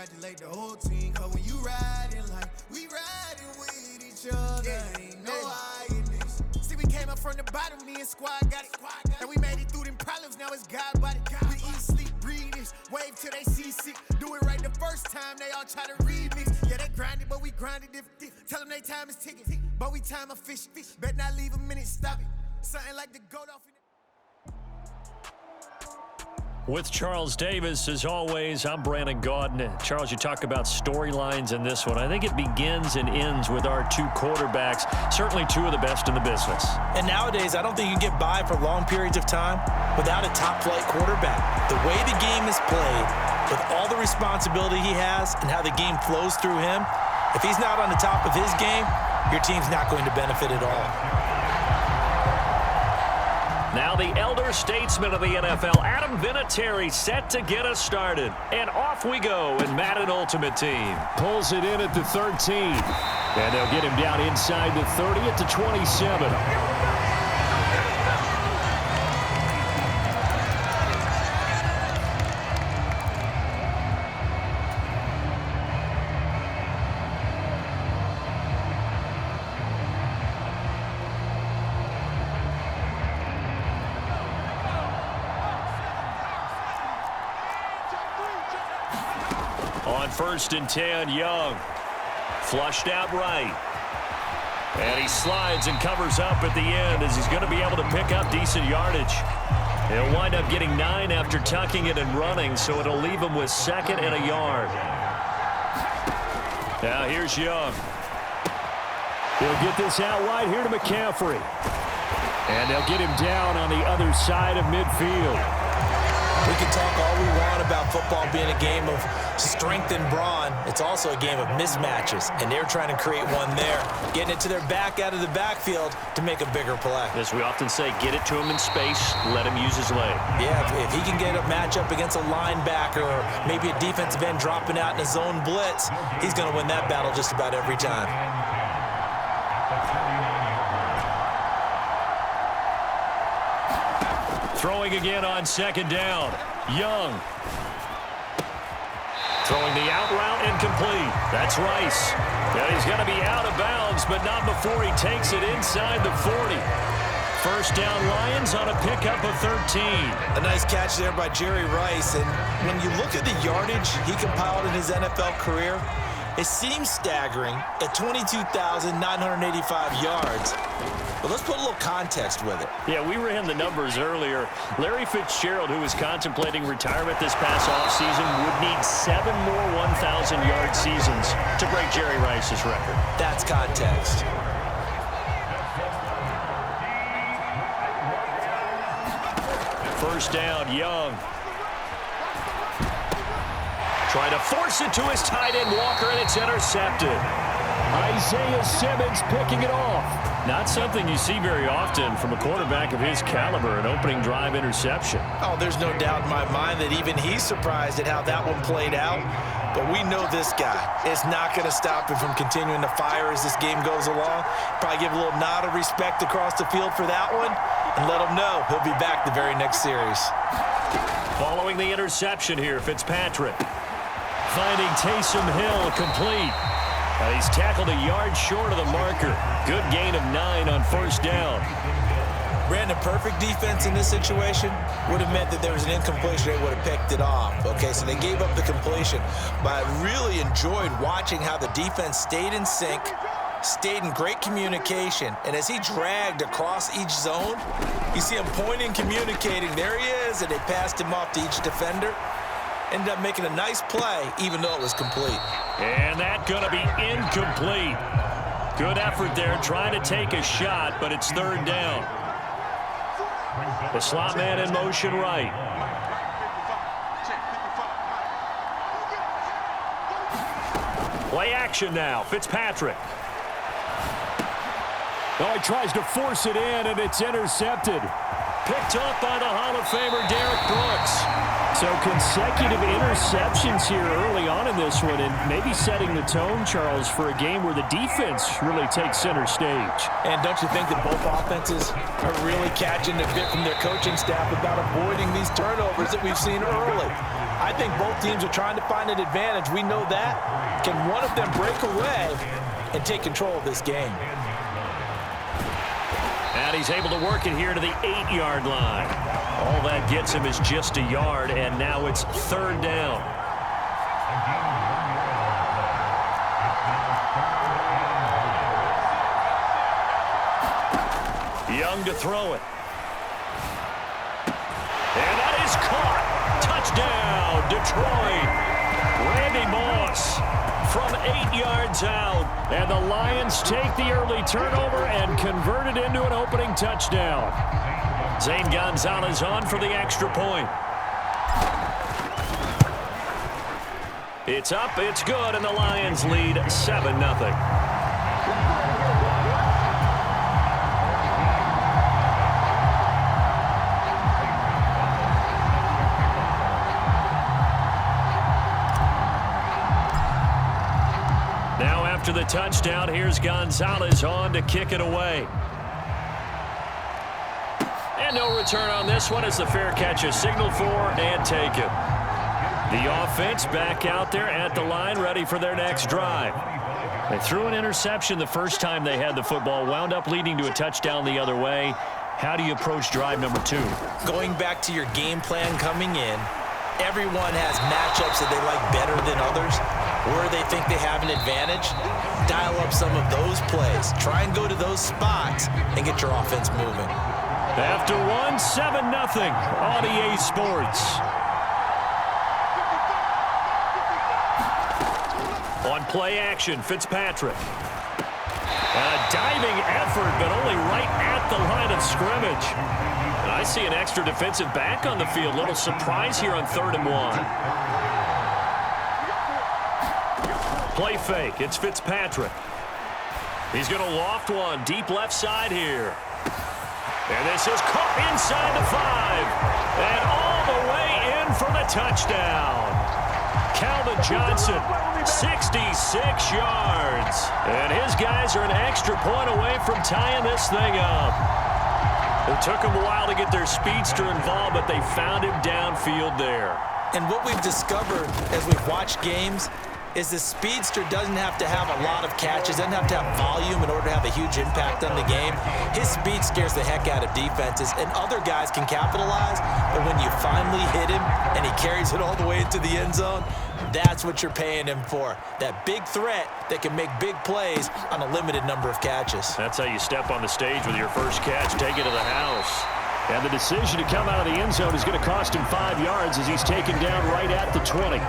congratulate the whole team. Cause when you riding like we riding with each other, ain't no hiding this. See, we came up from the bottom, me and squad got it. And we made it through them problems, now it's God body. We eat, sleep, breathe this, wave till they see sick. Do it right the first time, they all try to remix. Yeah, they grinded, but we grinded different. Tell them they time is ticking, but we time a fish. Bet not leave a minute, stop it. Something like the goat off in With Charles Davis, as always, I'm Brandon Gaudin. Charles, you talk about storylines in this one. I think it begins and ends with our two quarterbacks, certainly two of the best in the business. And nowadays, I don't think you can get by for long periods of time without a top-flight quarterback. The way the game is played, with all the responsibility he has and how the game flows through him, if he's not on the top of his game, your team's not going to benefit at all. Now the elder statesman of the NFL, Adam Vinatieri, set to get us started. And off we go in Madden Ultimate Team. Pulls it in at the 13. And they'll get him down inside the 30 at the 27. On 1st and 10, Young. Flushed out right. And he slides and covers up at the end as he's going to be able to pick up decent yardage. He'll wind up getting 9 after tucking it and running, so it'll leave him with 2nd and a yard. Now here's Young. He'll get this out wide here to McCaffrey. And they'll get him down on the other side of midfield. We can talk all we want about football being a game of strength and brawn. It's also a game of mismatches, and they're trying to create one there, getting it to their back out of the backfield to make a bigger play. As we often say, get it to him in space, let him use his leg. Yeah, if he can get a matchup against a linebacker or maybe a defensive end dropping out in a zone blitz, he's going to win that battle just about every time. Throwing again on 2nd down. Young. Throwing the out route incomplete. That's Rice. And he's going to be out of bounds, but not before he takes it inside the 40. 1st down Lions on a pickup of 13. A nice catch there by Jerry Rice. And when you look at the yardage he compiled in his NFL career, it seems staggering at 22,985 yards. But let's put a little context with it. Yeah, we ran the numbers earlier. Larry Fitzgerald, who was contemplating retirement this past offseason, would need 7 more 1,000-yard seasons to break Jerry Rice's record. That's context. First down, Young. Trying to force it to his tight end, Walker, and it's intercepted. Isaiah Simmons picking it off. Not something you see very often from a quarterback of his caliber, an opening drive interception. Oh, there's no doubt in my mind that even he's surprised at how that one played out. But we know this guy is not going to stop him from continuing to fire as this game goes along. Probably give a little nod of respect across the field for that one and let him know he'll be back the very next series. Following the interception here, Fitzpatrick. Finding Taysom Hill complete. And he's tackled a yard short of the marker. Good gain of 9 on 1st down. Brandon, perfect defense in this situation would have meant that there was an incompletion. They would have picked it off. Okay, so they gave up the completion. But I really enjoyed watching how the defense stayed in sync, stayed in great communication. And as he dragged across each zone, you see him pointing, communicating. There he is, and they passed him off to each defender. Ended up making a nice play, even though it was complete. And that's going to be incomplete. Good effort there, trying to take a shot, but it's 3rd down. The slot man in motion right. Play action now, Fitzpatrick. Oh, he tries to force it in, and it's intercepted. Picked off by the Hall of Famer Derek Brooks. So consecutive interceptions here early on in this one, and maybe setting the tone, Charles, for a game where the defense really takes center stage. And don't you think that both offenses are really catching the bit from their coaching staff about avoiding these turnovers that we've seen early? I think both teams are trying to find an advantage. We know that. Can one of them break away and take control of this game? And he's able to work it here to the 8-yard line. All that gets him is just a yard, and now it's 3rd down. Young to throw it. And that is caught. Touchdown, Detroit. Randy Moss from 8 yards out. And the Lions take the early turnover and convert it into an opening touchdown. Zane Gonzalez on for the extra point. It's up, it's good, and the Lions lead 7-0. Now after the touchdown, here's Gonzalez on to kick it away. And no return on this one as the fair catch is signaled for and taken. The offense back out there at the line, ready for their next drive. They threw an interception the first time they had the football, wound up leading to a touchdown the other way. How do you approach drive number 2? Going back to your game plan coming in, everyone has matchups that they like better than others, where they think they have an advantage. Dial up some of those plays. Try and go to those spots and get your offense moving. After 1, 7-0 on EA Sports. On play action, Fitzpatrick. A diving effort, but only right at the line of scrimmage. And I see an extra defensive back on the field. Little surprise here on 3rd and 1. Play fake. It's Fitzpatrick. He's going to loft one deep left side here. And this is caught inside the 5. And all the way in for the touchdown. Calvin Johnson, 66 yards. And his guys are an extra point away from tying this thing up. It took them a while to get their speedster involved, but they found him downfield there. And what we've discovered as we've watched games is the speedster doesn't have to have a lot of catches, doesn't have to have volume in order to have a huge impact on the game. His speed scares the heck out of defenses, and other guys can capitalize, but when you finally hit him and he carries it all the way into the end zone, that's what you're paying him for. That big threat that can make big plays on a limited number of catches. That's how you step on the stage with your first catch, take it to the house. And the decision to come out of the end zone is going to cost him 5 yards as he's taken down right at the 20.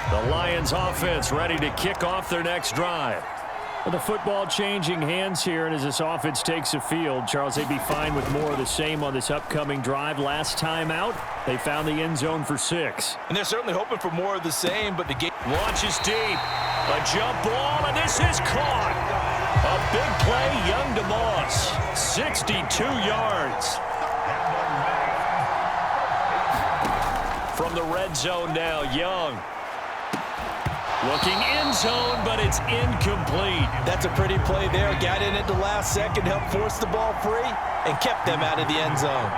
The Lions offense ready to kick off their next drive. Well, the football changing hands here, and as this offense takes the field, Charles, they'd be fine with more of the same on this upcoming drive. Last time out, they found the end zone for 6. And they're certainly hoping for more of the same, but the game launches deep. A jump ball, and this is caught. A big play, Young to Moss. 62 yards. From the red zone now, Young. Looking end zone, but it's incomplete. That's a pretty play there. Got in at the last second, helped force the ball free, and kept them out of the end zone.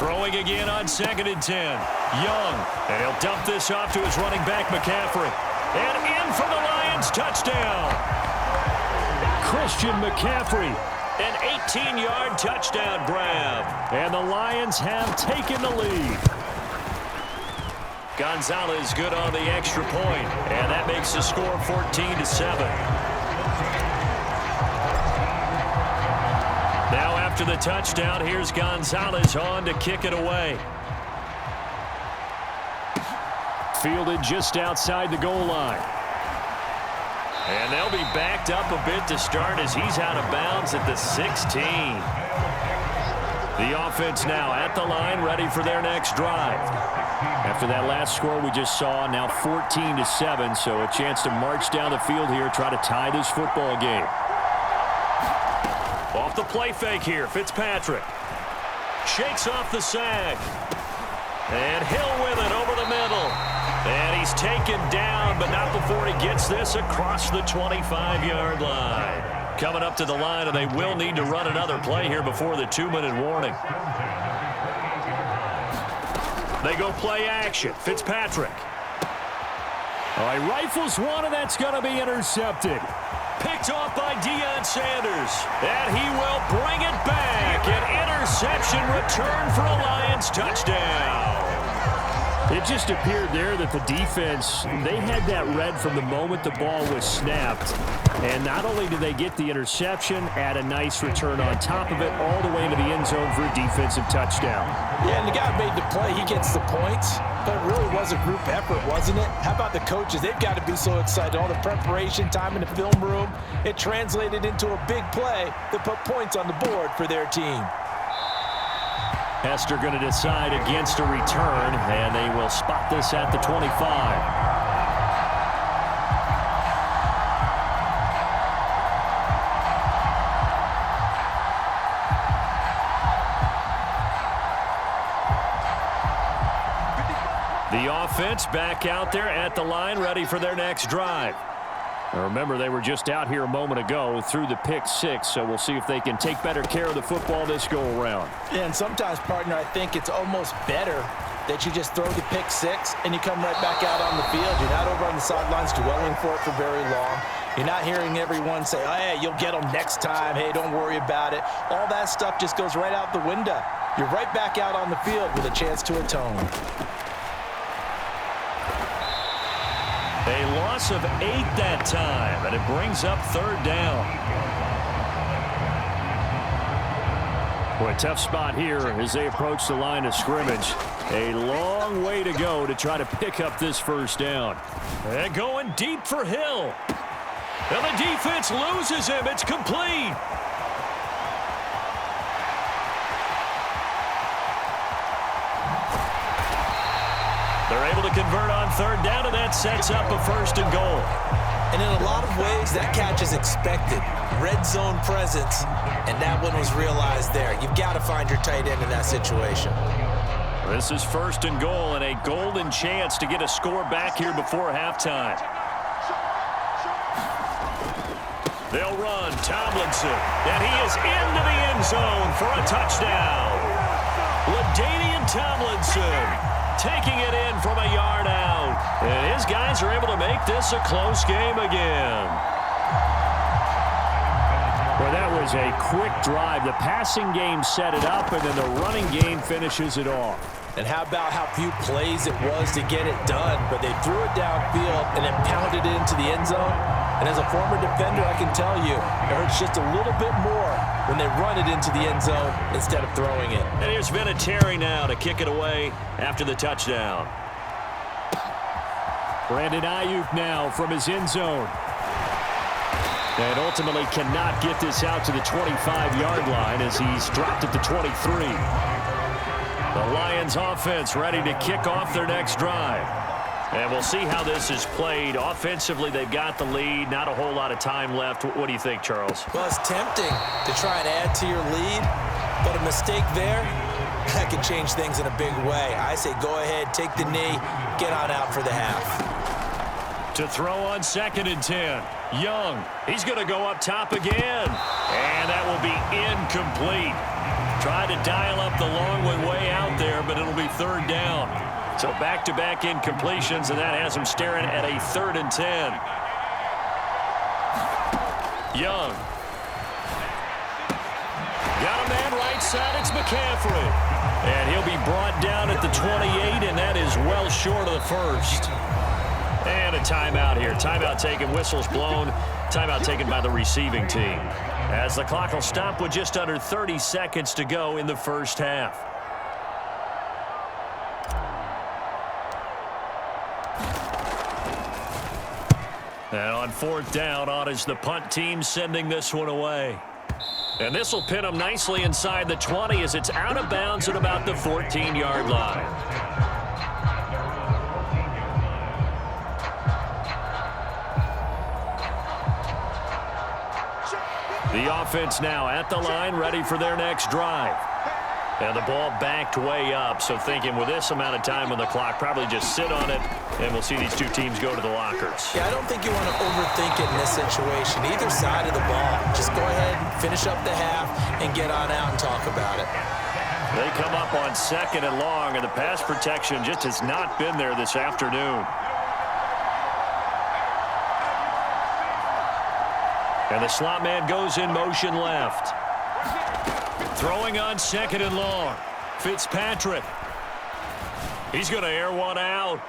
Throwing again on 2nd and 10. Young, and he'll dump this off to his running back, McCaffrey. And in for the Lions, touchdown. Christian McCaffrey. An 18-yard touchdown grab. And the Lions have taken the lead. Gonzalez good on the extra point, and that makes the score 14-7. Now after the touchdown, here's Gonzalez on to kick it away. Fielded just outside the goal line. And they'll be backed up a bit to start as he's out of bounds at the 16. The offense now at the line, ready for their next drive. After that last score we just saw, now 14-7, so a chance to march down the field here, try to tie this football game. Off the play fake here, Fitzpatrick. Shakes off the sack. And Hill with it over the middle. And he's taken down, but not before he gets this across the 25-yard line. Coming up to the line, and they will need to run another play here before the 2-minute warning. They go play action. Fitzpatrick. All right, rifles one, and that's going to be intercepted. Picked off by Deion Sanders. And he will bring it back. An interception return for a Lions touchdown. It just appeared there that the defense, they had that read from the moment the ball was snapped. And not only did they get the interception, add a nice return on top of it, all the way into the end zone for a defensive touchdown. Yeah, and the guy made the play. He gets the points. But it really was a group effort, wasn't it? How about the coaches? They've got to be so excited. All the preparation, time in the film room, it translated into a big play that put points on the board for their team. Hester going to decide against a return, and they will spot this at the 25. The offense back out there at the line, ready for their next drive. Now remember, they were just out here a moment ago through the pick six, so we'll see if they can take better care of the football this go-around. Yeah, and sometimes, partner, I think it's almost better that you just throw the pick six and you come right back out on the field. You're not over on the sidelines dwelling for it for very long. You're not hearing everyone say, oh, hey, you'll get them next time. Hey, don't worry about it. All that stuff just goes right out the window. You're right back out on the field with a chance to atone. A loss of 8 that time, and it brings up third down. Boy, tough spot here as they approach the line of scrimmage. A long way to go to try to pick up this first down. And going deep for Hill. And the defense loses him. It's complete. They're able to convert on third down, and that sets up a 1st and goal. And in a lot of ways, that catch is expected. Red zone presence, and that one was realized there. You've got to find your tight end in that situation. This is 1st and goal, and a golden chance to get a score back here before halftime. They'll run Tomlinson, and he is into the end zone for a touchdown. LaDainian Tomlinson taking it in from a yard out. And his guys are able to make this a close game again. Well, that was a quick drive. The passing game set it up, and then the running game finishes it off. And how about how few plays it was to get it done, but they threw it downfield and then pounded it into the end zone. And as a former defender, I can tell you, it hurts just a little bit more when they run it into the end zone instead of throwing it. And here's Vinatieri now to kick it away after the touchdown. Brandon Ayuk now from his end zone. And ultimately cannot get this out to the 25-yard line as he's dropped at the 23. The Lions offense ready to kick off their next drive. And we'll see how this is played. Offensively, they've got the lead. Not a whole lot of time left. What do you think, Charles? Well, it's tempting to try and add to your lead, but a mistake there, that can change things in a big way. I say go ahead, take the knee, get on out for the half. To throw on 2nd and 10. Young, he's going to go up top again. And that will be incomplete. Tried to dial up the long way out there, but it'll be 3rd down. So back-to-back incompletions, and that has him staring at a 3rd and 10. Young. Got a man right side. It's McCaffrey. And he'll be brought down at the 28, and that is well short of the 1st. And a timeout here. Timeout taken, whistles blown. Timeout taken by the receiving team. As the clock will stop with just under 30 seconds to go in the first half. And on 4th down, on is the punt team sending this one away. And this will pin them nicely inside the 20 as it's out of bounds at about the 14-yard line. The offense now at the line, ready for their next drive. And the ball backed way up, so thinking with this amount of time on the clock, probably just sit on it, and we'll see these two teams go to the lockers. Yeah, I don't think you want to overthink it in this situation. Either side of the ball. Just go ahead and finish up the half and get on out and talk about it. They come up on 2nd and long, and the pass protection just has not been there this afternoon. And the slot man goes in motion left. Throwing on 2nd and long. Fitzpatrick. He's going to air one out.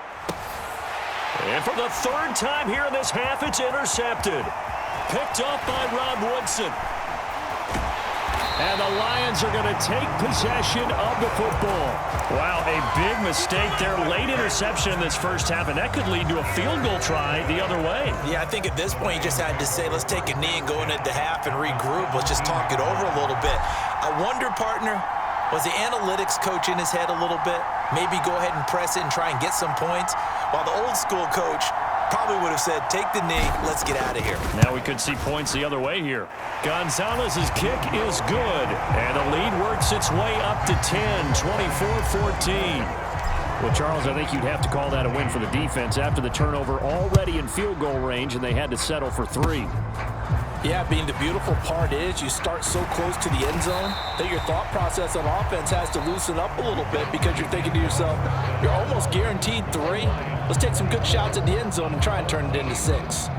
And for the 3rd time here in this half, it's intercepted. Picked up by Ron Woodson. And the Lions are going to take possession of the football. Wow, a big mistake there. Late interception in this first half, and that could lead to a field goal try the other way. Yeah, I think at this point you just had to say, let's take a knee and go into the half and regroup. Let's just talk it over a little bit. I wonder, partner, was the analytics coach in his head a little bit? Maybe go ahead and press it and try and get some points? While the old school coach probably would have said, take the knee, let's get out of here. Now we could see points the other way here. Gonzalez's kick is good, and the lead works its way up to 10, 24-14. Well, Charles, I think you'd have to call that a win for the defense after the turnover already in field goal range, and they had to settle for 3. Yeah, being the beautiful part is you start so close to the end zone that your thought process on offense has to loosen up a little bit because you're thinking to yourself, you're almost guaranteed 3. Let's take some good shots at the end zone and try and turn it into 6.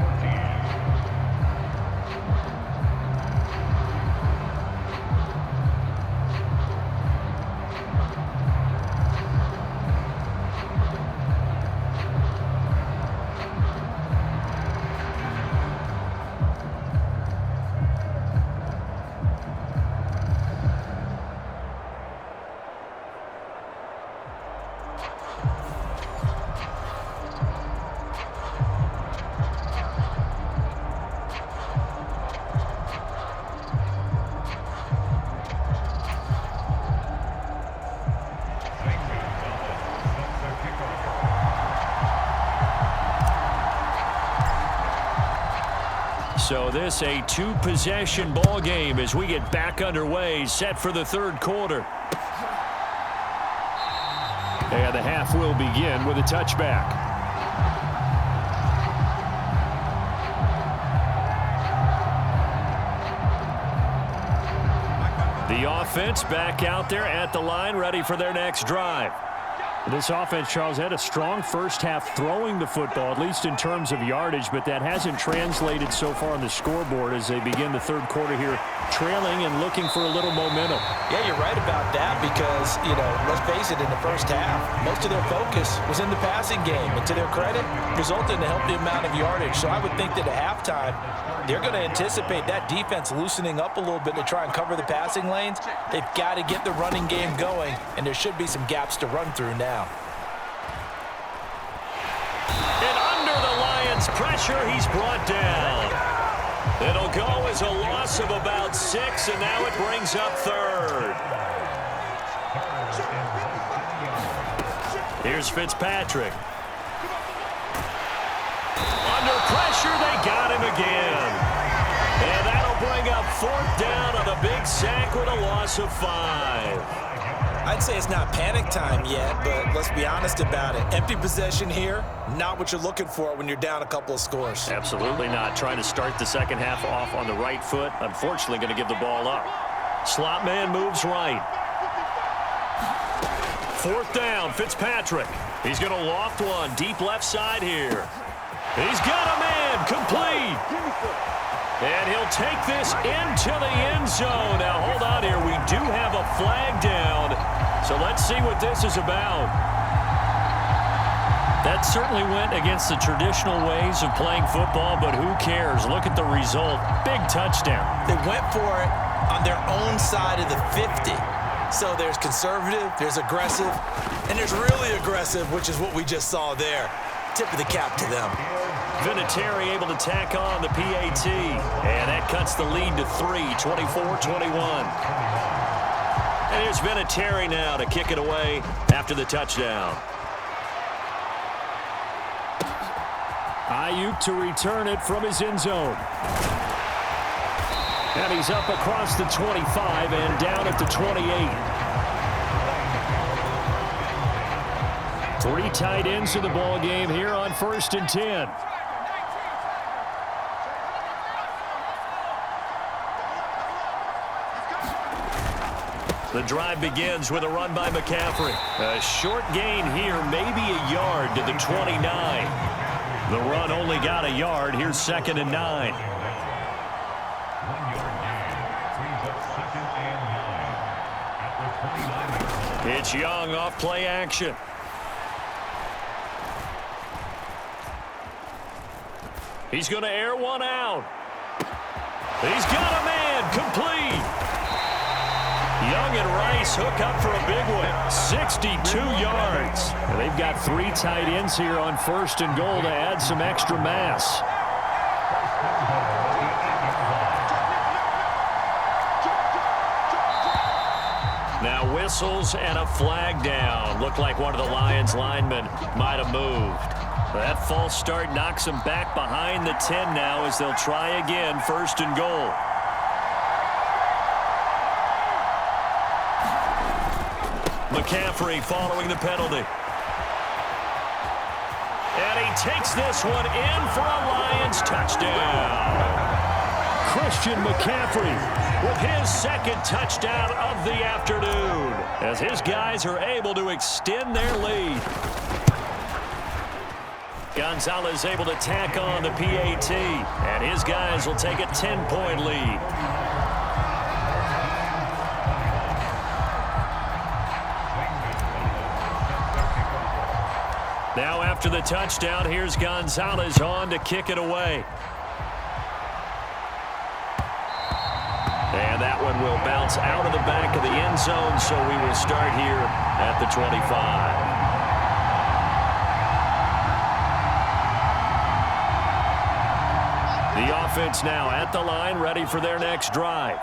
So this a 2-possession ball game as we get back underway, set for the 3rd quarter. And the half will begin with a touchback. The offense back out there at the line, ready for their next drive. This offense, Charles, had a strong first half throwing the football, at least in terms of yardage, but that hasn't translated so far on the scoreboard as they begin the 3rd quarter here, trailing and looking for a little momentum. Yeah, you're right about that because, let's face it, in the first half, most of their focus was in the passing game. And to their credit, resulted in a healthy amount of yardage. So I would think that at halftime, they're going to anticipate that defense loosening up a little bit to try and cover the passing lanes. They've got to get the running game going, and there should be some gaps to run through now. And under the Lions' pressure, he's brought down. It'll go as a loss of about 6, and now it brings up 3rd. Here's Fitzpatrick. Under pressure, they got him again. And that'll bring up 4th down on a big sack with a loss of 5. I'd say it's not panic time yet, but let's be honest about it. Empty possession here, not what you're looking for when you're down a couple of scores. Absolutely not. Trying to start the second half off on the right foot. Unfortunately, going to give the ball up. Slot man moves right. 4th down, Fitzpatrick. He's going to loft one deep left side here. He's got a man, complete. And he'll take this into the end zone. Now, hold on here. We do have a flag down. So let's see what this is about. That certainly went against the traditional ways of playing football, but who cares? Look at the result. Big touchdown. They went for it on their own side of the 50. So there's conservative, there's aggressive, and there's really aggressive, which is what we just saw there. Tip of the cap to them. Vinatieri able to tack on the PAT. And that cuts the lead to 3, 24-21. And here's Vinatieri now to kick it away after the touchdown. Ayuk to return it from his end zone. And he's up across the 25 and down at the 28. 3 tight ends in the ball game here on 1st and 10. The drive begins with a run by McCaffrey. A short gain here, maybe a yard to the 29. The run only got a yard. Here's 2nd and 9. It's Young off play action. He's going to air one out. He's got a man complete. Young and Rice hook up for a big one. 62 yards. And they've got 3 tight ends here on 1st and goal to add some extra mass. Now whistles and a flag down. Looked like one of the Lions linemen might have moved. That false start knocks them back behind the 10 now as they'll try again, 1st and goal. McCaffrey following the penalty. And he takes this one in for a Lions touchdown. Christian McCaffrey with his 2nd touchdown of the afternoon as his guys are able to extend their lead. Gonzalez able to tack on the PAT, and his guys will take a 10-point lead. Now after the touchdown, here's Gonzalez on to kick it away. And that one will bounce out of the back of the end zone, so we will start here at the 25. The offense now at the line, ready for their next drive.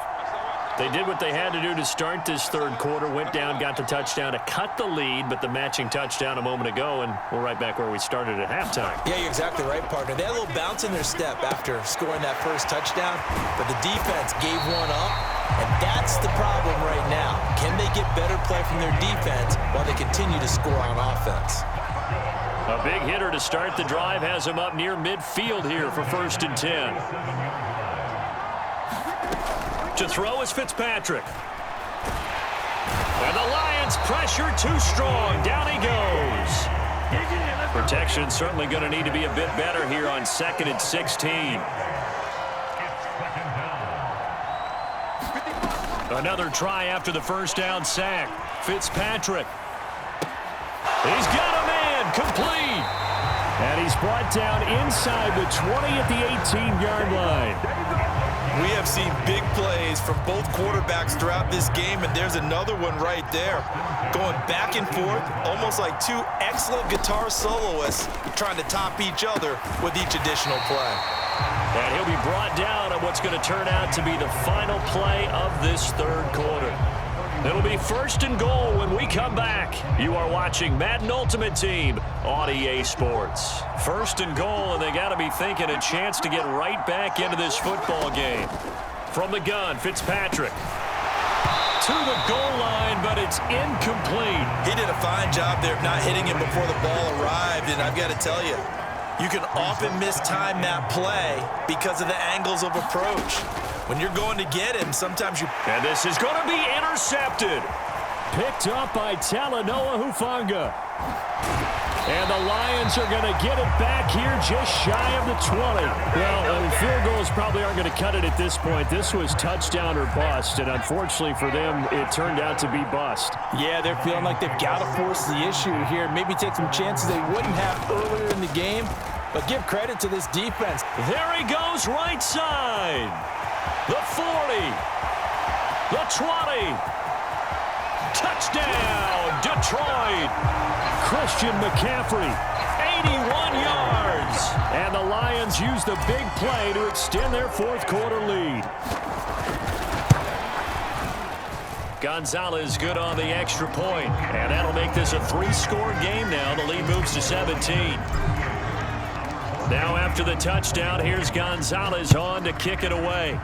They did what they had to do to start this 3rd quarter, went down, got the touchdown to cut the lead, but the matching touchdown a moment ago, and we're right back where we started at halftime. Yeah, you're exactly right, partner. They had a little bounce in their step after scoring that first touchdown, but the defense gave one up, and that's the problem right now. Can they get better play from their defense while they continue to score on offense? A big hitter to start the drive has him up near midfield here for 1st and 10. To throw is Fitzpatrick. And the Lions pressure too strong. Down he goes. Protection certainly going to need to be a bit better here on 2nd and 16. Another try after the first down sack. Fitzpatrick. He's got a man complete. And he's brought down inside the 20 at the 18-yard line. We have seen big plays from both quarterbacks throughout this game, and there's another one right there. Going back and forth, almost like 2 excellent guitar soloists trying to top each other with each additional play. And he'll be brought down on what's going to turn out to be the final play of this 3rd quarter. It'll be 1st and goal when we come back. You are watching Madden Ultimate Team on EA Sports. 1st and goal, and they got to be thinking a chance to get right back into this football game. From the gun, Fitzpatrick. To the goal line, but it's incomplete. He did a fine job there of not hitting him before the ball arrived, and I've got to tell you, you can often mistime that play because of the angles of approach. When you're going to get him, sometimes you... And this is going to be intercepted. Picked up by Talanoa Hufanga. And the Lions are going to get it back here just shy of the 20. Well, field goals probably aren't going to cut it at this point. This was touchdown or bust, and unfortunately for them, it turned out to be bust. Yeah, they're feeling like they've got to force the issue here. Maybe take some chances they wouldn't have earlier in the game, but give credit to this defense. There he goes right side. The 40. The 20. Touchdown, Detroit. Christian McCaffrey, 81 yards. And the Lions use the big play to extend their 4th quarter lead. Gonzalez good on the extra point, and that'll make this a 3-score game now. The lead moves to 17. Now after the touchdown, here's Gonzalez on to kick it away.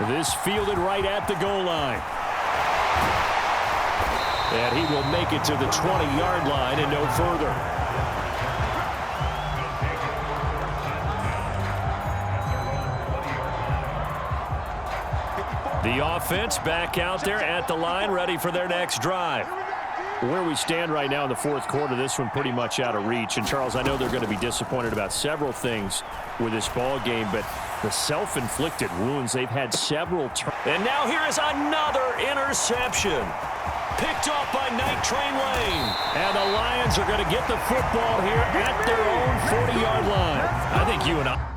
This fielded right at the goal line. And he will make it to the 20-yard line and no further. The offense back out there at the line, ready for their next drive. Where we stand right now in the fourth quarter, this one pretty much out of reach. And, Charles, I know they're going to be disappointed about several things with this ball game, but the self-inflicted wounds, they've had several turns. And now here is another interception. Picked off by Night Train Lane. And the Lions are going to get the football here at their own 40-yard line. I think you and I...